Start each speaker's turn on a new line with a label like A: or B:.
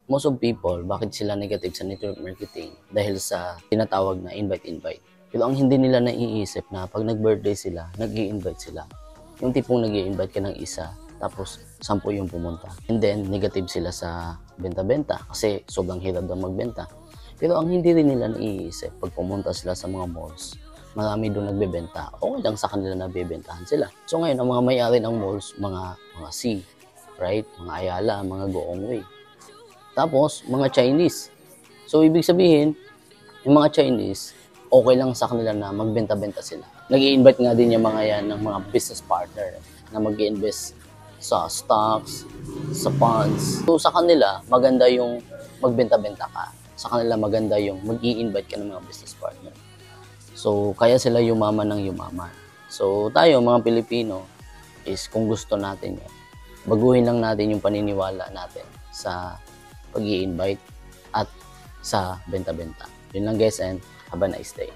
A: most of people, bakit sila negative sa network marketing? Dahil sa tinatawag na invite-invite. Pero ang hindi nila naiisip na pag nag-birthday sila, nag-i-invite sila. Yung tipong nag-i-invite ka ng isa, tapos 10 yung pumunta. And then, negative sila sa benta-benta kasi sobrang hirap daw magbenta. Pero ang hindi rin nila naiisip, pag pumunta sila sa mga malls, marami doon nagbebenta. Okay lang sa kanila na bebentahan sila. So ngayon, ang mga may-ari ng malls, mga C, right? Mga Ayala, mga Goong Way. Tapos, mga Chinese. So, ibig sabihin, yung mga Chinese, okay lang sa kanila na magbenta-benta sila. Nag-i-invite nga din yung mga yan ng mga business partner na mag-i-invest sa stocks, sa funds. So, sa kanila, maganda yung magbenta-benta ka. Sa kanila, maganda yung mag-i-invite ka ng mga business partner. So, kaya sila yumaman ng yumaman. So, tayo, mga Pilipino, is kung gusto natin yan, baguhin lang natin yung paniniwala natin sa pag-i-invite at sa benta-benta. Yun lang guys, and have a nice day.